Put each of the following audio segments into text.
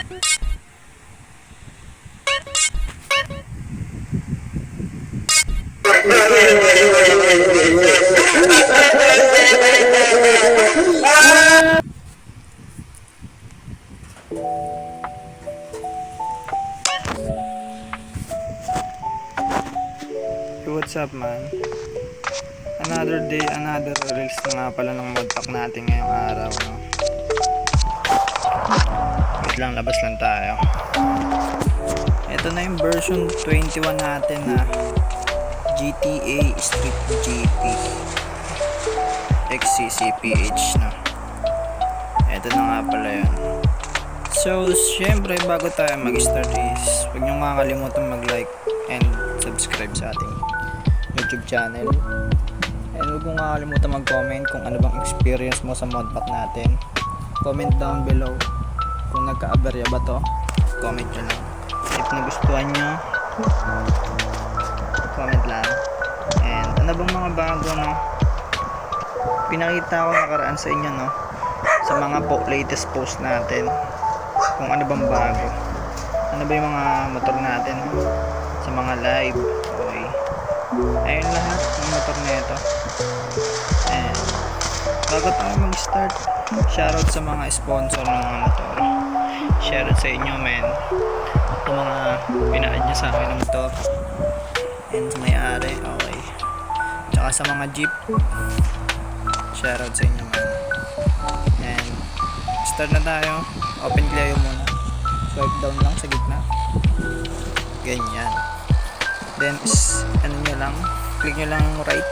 What's up, man? Another day, another reels na nga pala ng modpack natin ngayong araw, no? Wait lang, labas lang tayo. Ito na yung version 21 natin na GTA Street GP XCCPH na. Ito na nga pala yun. So, syempre bago tayo mag-start is huwag nyo kakalimutan mag-like and subscribe sa ating YouTube channel. And huwag mong kakalimutan mag-comment kung ano bang experience mo sa modpack natin. Comment down below kung nagka-aberya ba to. Comment nyo lang. If nagustuhan nyo, comment lang. And ano bang mga bago, no? Pinakita ko nakaraan sa inyo, no? Sa mga latest post natin. Kung ano bang bago. Ano ba yung mga motor natin, no? Sa mga live. Okay. Ayun lahat ng motor na ito. And bago tayo mag-start, shoutout sa mga sponsor ng mga motor. Shoutout sa inyo, men. Yung mga pinaad nyo sa akin ng motor. And sa may-ari, okay. Tsaka sa mga jeep, shoutout sa inyo, men. And start na tayo. Open Clio muna. Swipe down lang sa gitna. Ganyan. Then ano nyo lang, click nyo lang right.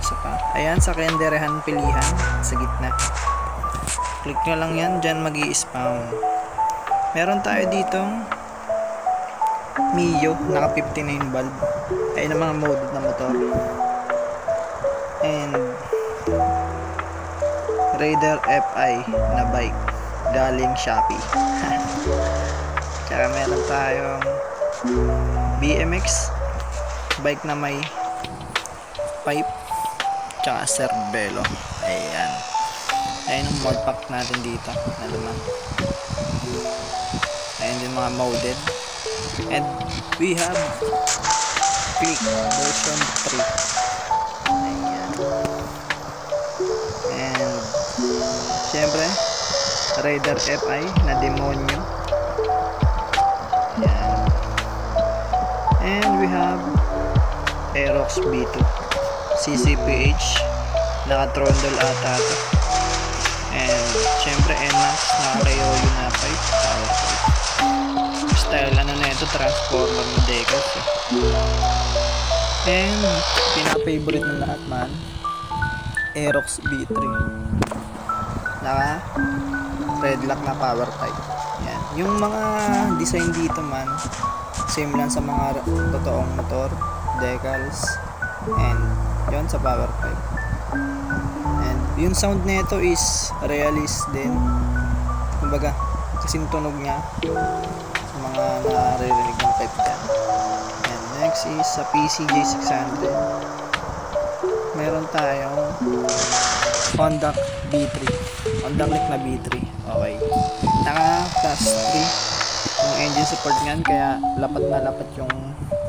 Isa pa. Ayan, sa kalenderehan pilihan sa gitna. Click nyo lang yan, dyan mag-i-spawn. Meron tayo ditong Mio, naka 59 bulb. Ayun ang mga mode na motor. And Raider FI na bike galing Shopee. Tsaka meron tayong BMX bike na may pipe tsaka Cervelo. Ayan. Ayan ang modpack natin dito na naman. Ayan din mga modded. And we have Click version 3. Ayan. And syempre Raider FI na demonyo. Ayan. And we have Aerox B2 CCPH naka-trundle ata ito. And syempre NMAX naka-Ryoyo na pipe, power pipe. Style ano na ito, transformer na decals eh. And pinaka-favorite ng lahat, man, Aerox B3 naka red lock na power pipe. Yan. Yung mga design dito, man, same lang sa mga totoong motor, decals, and yon sa power pipe. And yung sound nito is realist din. Kumbaga, kasing tunog niya sa mga naririnig ng pipe dyan. And next is sa PCJ 600. Meron tayong Honda B3. Honda Click na B3. Okay. Naka plus 3 yung engine support nyan, kaya lapat na lapat yung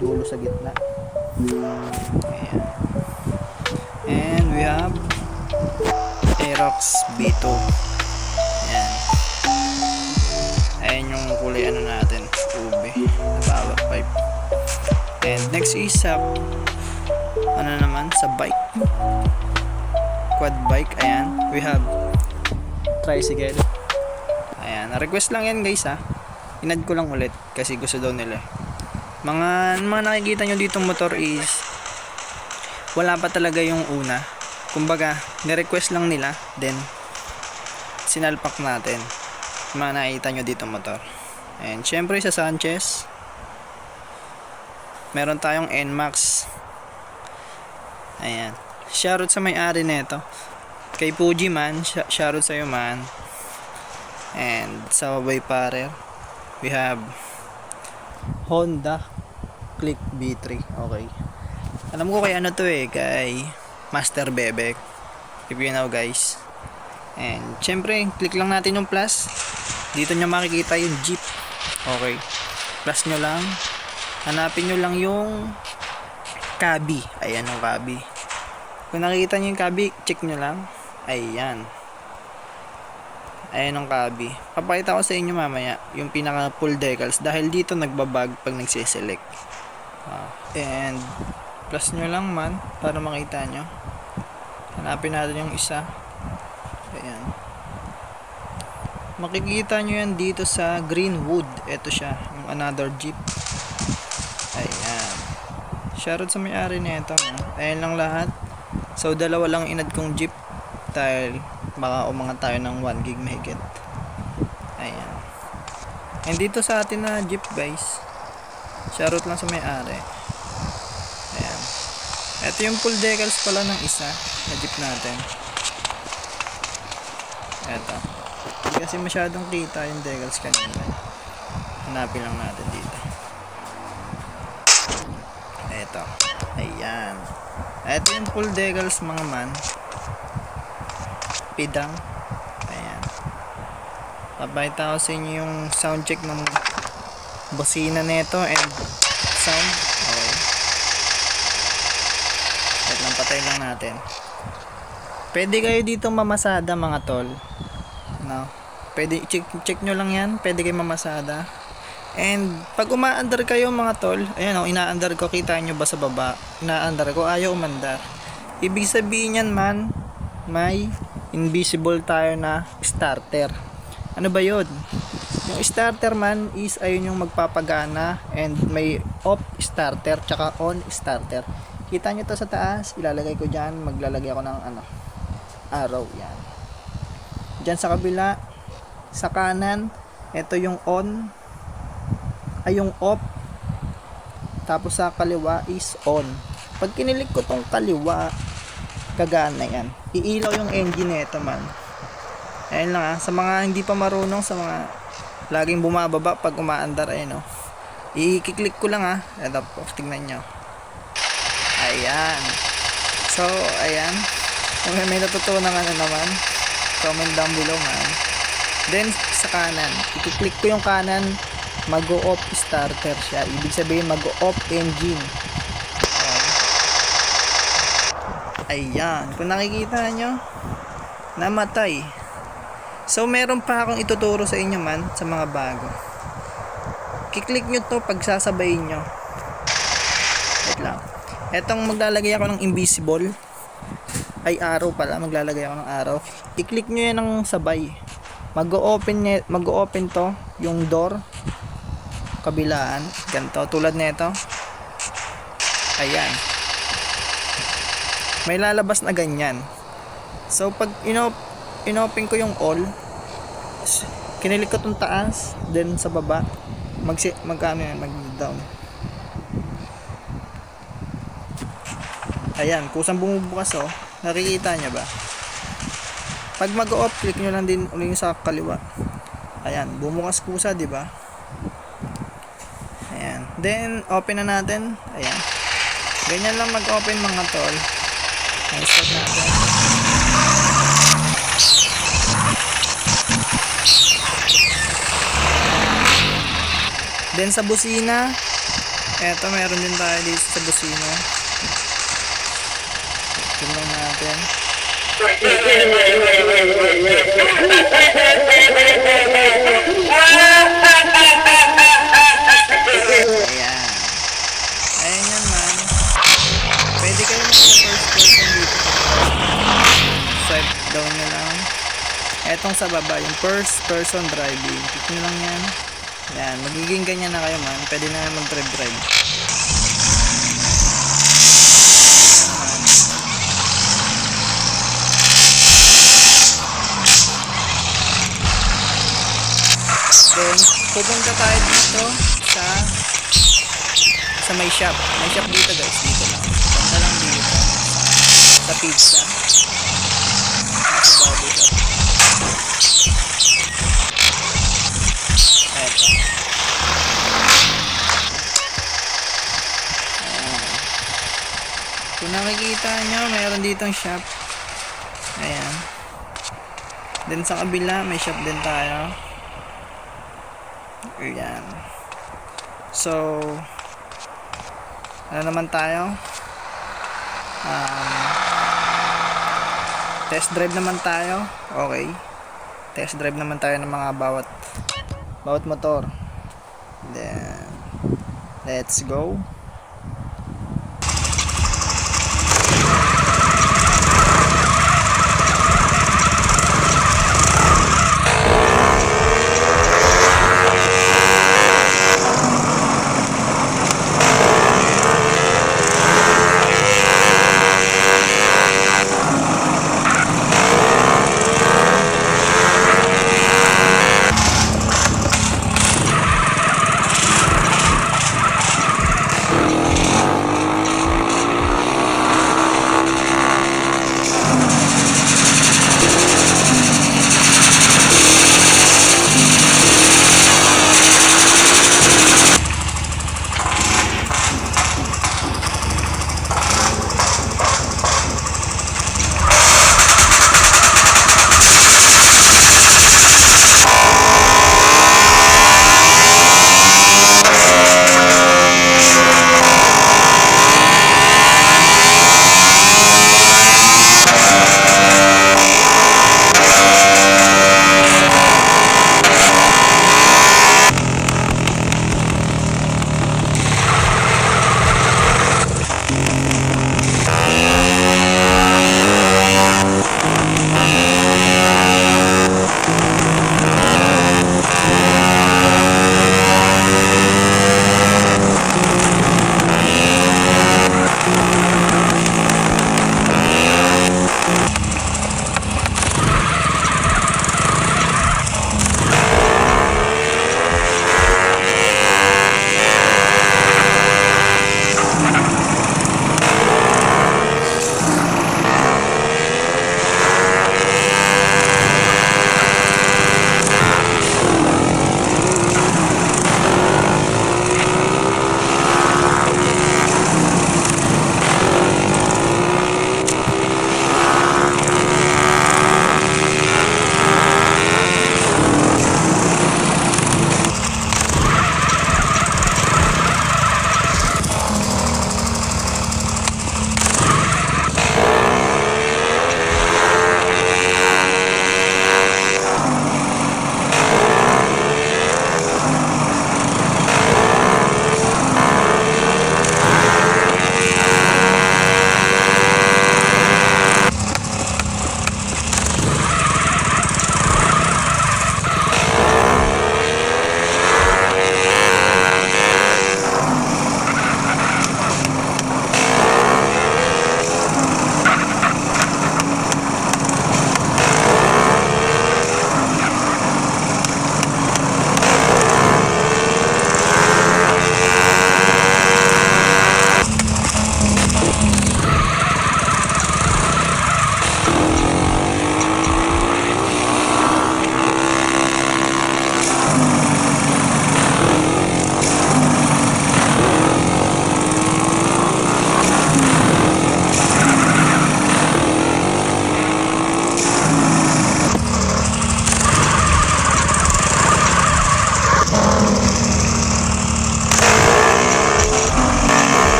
dulo sa gitna. Ayan. And we have Aerox B2. Ayan. Ayan yung kulay ano natin, ube na power pipe. And next is sa ano naman, sa bike, quad bike. Ayan, we have tricycle. Ayan, request lang yan, guys, ha. Inad ko lang ulit kasi gusto daw nila. Mga nakikita nyo ditong motor is wala pa talaga yung una. Kumbaga, ni-request lang nila, then sinalpak natin. Mga nakikita nyo ditong motor. And syempre sa Sanchez, meron tayong NMAX. Ayan. Shoutout sa may-ari nito. Kay Fuji, man, shoutout sa'yo, man. And sa Wayfarer, we have Honda Click B3. Okay. Alam ko kay ano to eh, kay Master Bebek, if you know, guys. And syempre, click lang natin yung plus. Dito nyo makikita yung jeep. Okay. Plus nyo lang. Hanapin nyo lang yung cabi. Ayan yung cabi. Kung nakikita nyo yung cabi, check nyo lang. Ayan. Ayan yung cabi. Papakita ko sa inyo mamaya yung pinaka full decals. Dahil dito nagbabag pag nagsiselect. And plus nyo lang man para makita nyo. Hanapin natin yung isa. Ayan. Makikita nyo yan dito sa Greenwood. Ito siya, yung another jeep. Ayan. Shoutout sa may-ari na ito. Ayan lang lahat. So dalawa lang inad kong jeep. Dahil baka umangat tayo ng 1 gig mahigit. Ayan. And dito sa atin na jeep guys. Shoutout lang sa may-ari. Ayan. Ito yung full decals pala ng isa na jeep natin. Ito. Hindi kasi masyadong kita yung decals kanina. Hanapin lang natin dito. Ito. Ayan. Ito yung full decals mga man. Pidang. Ayan. Papakita ko sa inyo yung sound check ng bosina nito and sound. Okay. Wait lang, patay lang natin. Pwede kayo dito mamasada mga tol. No? Pwede, check nyo lang yan. Pwede kayo mamasada. And pag umaandar kayo mga tol, ayan o, inaandar ko. Kita nyo ba sa baba? Inaandar ko, ayaw umandar. Ibig sabihin yan man, may invisible tayo na starter. Ano ba yun? Yung starter man is ayun yung magpapagana and may off starter tsaka on starter. Kita nyo to sa taas, ilalagay ko dyan, maglalagay ako ng arrow yan. Dyan sa kabila, sa kanan, ito yung on, ay yung off, tapos sa kaliwa is on. Pag kinilik ko tong kaliwa, gagana yan. Iilaw yung engine nito man. Ayun lang sa mga hindi pa marunong, sa mga laging bumababa pag umaandar, ayun i-click ko lang ito po, tignan nyo. Ayan. So, ayan. Kung may natutunan naman, comment down below man. Then sa kanan, i-click ko yung kanan, mag-o-off starter siya. Ibig sabihin mag-o-off engine. Ayan, kung nakikita nyo, namatay. So meron pa akong ituturo sa inyo man, sa mga bago. Kiklik nyo to pag sasabayin nyo. Wait lang. Etong maglalagay ako ng invisible, ay arrow pala, maglalagay ako ng arrow. I-click nyo yan ng sabay. Mag-o-open to, yung door, kabilaan, ganito, tulad nito. Ayan. May lalabas na ganyan. So pag inopen ko yung all, kinilik ko tong taas, then sa baba, mag-down. Ayan, kusang bumubukas nakikita nyo ba? Pag mag-off, click nyo lang din ulit sa kaliwa. Ayan, bumukas kusa, di ba? Ayan. Then open na natin. Ayan. Ganyan lang mag-open mga tol. I-start natin. Then sa busina, eto meron din tayo dito sa busina. Tingnan natin. Ayan. Ayan yan man. Pwede kayo mag-first person dito. Swipe down nyo lang. Etong sa baba, yung first person driving. Click nyo lang yan. Ayan, magiging ganyan na kayo man. Pwede na mag-drive. Then, pupunta tayo dito sa may shop. May shop dito guys, dito lang. Punta lang dito. Sa pizza. Sa bago shop. Eto. Kung nakikita nyo, mayroon ditong shop. Ayan. Then sa kabila may shop din tayo. Ayan. So ano naman tayo? Test drive naman tayo. Okay. Test drive naman tayo ng mga bawat motor. Then let's go.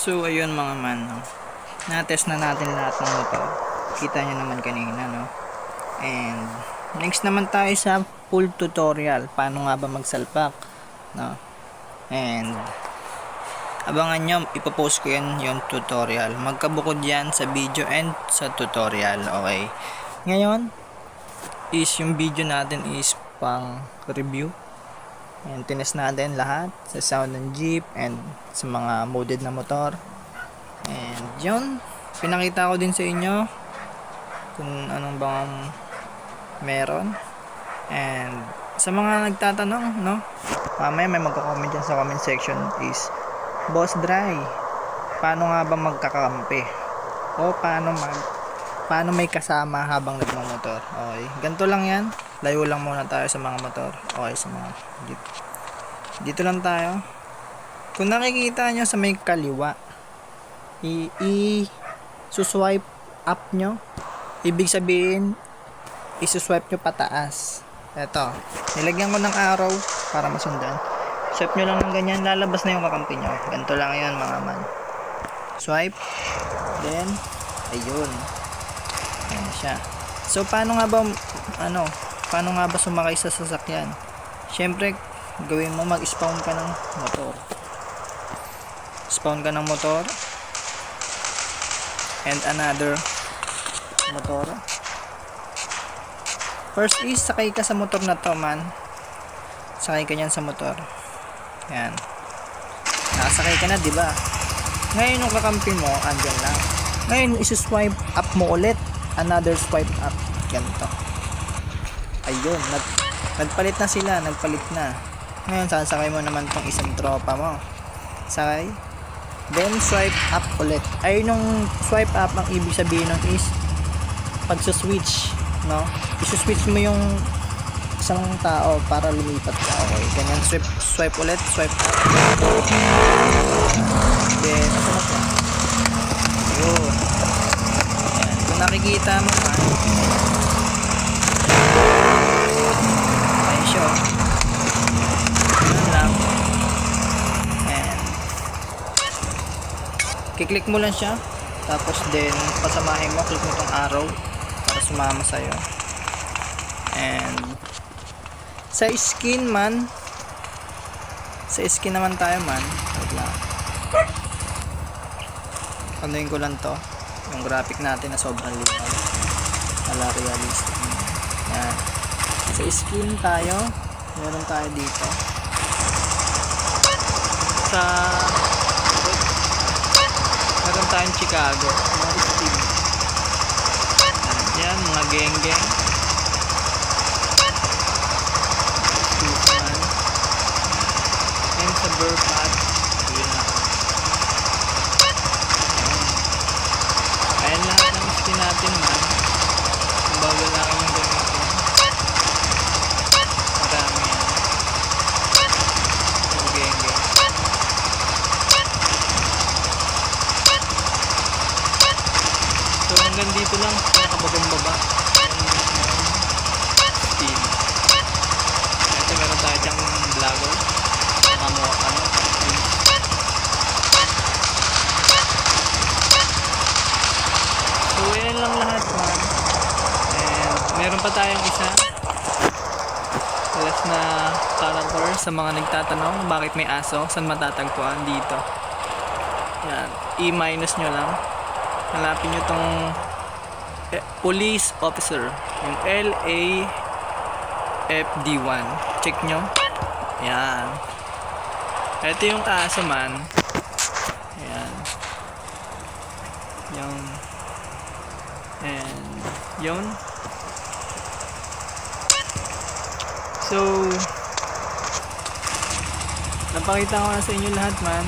So ayun mga man, no? Na-test na natin lahat ng motor. Kita nyo naman kanina, no? And next naman tayo sa full tutorial. Paano nga ba magsalpak, no? And abangan nyo, ipopost ko yan yung tutorial. Magkabukod yan sa video and sa tutorial. Okay. Ngayon is yung video natin is pang review. And tinest natin lahat sa sound ng jeep and sa mga modded na motor. And yun, pinakita ko din sa inyo kung anong bang meron. And sa mga nagtatanong, no, mamaya may magko-comment dyan sa comment section is, Boss Dry, paano nga ba magkakampi? O paano may kasama habang nagmamotor? Okay, ganito lang yan. Layo lang muna tayo sa mga motor. Okay, sa mga jeep. Dito lang tayo. Kung nakikita nyo sa may kaliwa, i-swipe up nyo. Ibig sabihin, i-swipe nyo pataas. Eto, nilagyan ko ng arrow para masundan. Swipe nyo lang ng ganyan, lalabas na yung kakampi nyo. Ganito lang yan mga man. Swipe. Then, ayun. Ayan siya. So, paano nga ba sumakay sa sasakyan? Siyempre, gawin mo, mag-spawn ka ng motor. Spawn ka ng motor. And another motor. First is, sakay ka sa motor na to, man. Sakay ka niyan sa motor. Yan. Nakasakay ka na, diba? Ngayon, yung kakampi mo, andyan lang. Ngayon, isi-swipe up mo ulit. Another swipe up. Ganito. Ayun, nagpalit na sila, nagpalit na. Ngayon, sasakay mo naman tong isang tropa mo. Sakay. Then, swipe up ulit. Ayun yung swipe up, ang ibig sabihin nun is pagsuswitch, no? Isuswitch mo yung isang tao para lumipat ka. Okay, ganyan. Swipe ulit, swipe up. Then, asa na siya? Ayun. Ayan. Kung nakikita mo man, ayun siya. Ganun lang. And kiklik mo lang siya. Tapos then, pasamahin mo, click mo tong arrow para sumama sa'yo. And sa skin man, sa skin naman tayo man. Wait lang. Anuin ko lang to, yung graphic natin na sobrang linaw, wala realistic. Yan. Sa skin tayo, meron tayo dito sa meron tayong Chicago, mga speed. Yan, mga geng-geng. And sa Burpat, yun lang. Ayan lahat ng skin natin man. Kung bago lang yung gamitin, marami yan. Yung geng-geng. So hanggang dito lang, pinakababang-baba skin. Ito meron tayo dyang vlogger. So yan lang lahat man. And meron pa tayong isa last na character sa mga nagtatanong bakit may aso, saan matatagpuan dito. Yan, i- nyo lang, hanapin nyo tong police officer, yung LAFD1, check nyo. Yan, ito yung aso man. Ayan. Yung and yun. So napakita ko na sa inyo lahat man.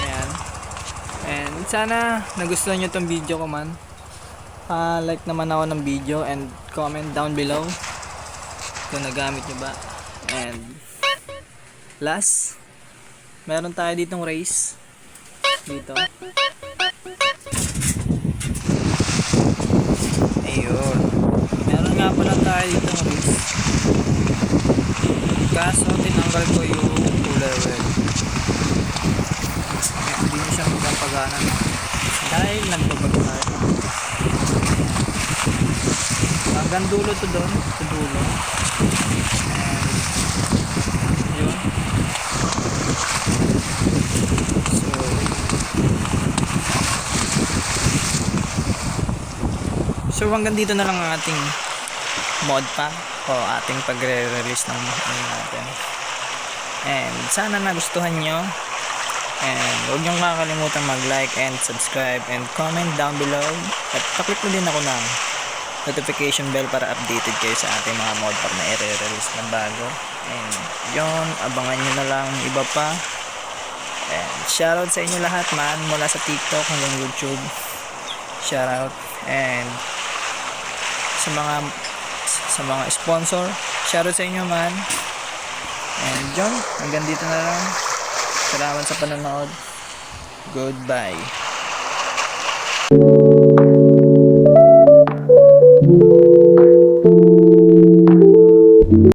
Ayan. And sana nagustuhan nyo tong video ko man. Like naman ako ng video and comment down below kung nagamit nyo ba. And last, meron tayo ditong race dito. Ayun, meron nga pala tayo ditong race, kaso tinanggal ko yung cooler well. hindi na siya magpapagana dahil nagbabagay. Hanggang dulo to doon, sa dulo. And yun. So hanggang dito na lang ang ating mod pack o ating pagre-release ng ano natin. And sana nagustuhan nyo. And huwag nyo kakalimutan mag-like and subscribe and comment down below. At paklik mo din ako ng notification bell para updated kayo sa ating mga mod pack na i-release na bago. And yun, abangan nyo na lang iba pa. And shoutout sa inyo lahat man, mula sa TikTok hanggang YouTube. Shoutout. And sa mga sponsor, shoutout sa inyo man. And yun, hanggang dito na lang. Salamat sa panonood. Goodbye.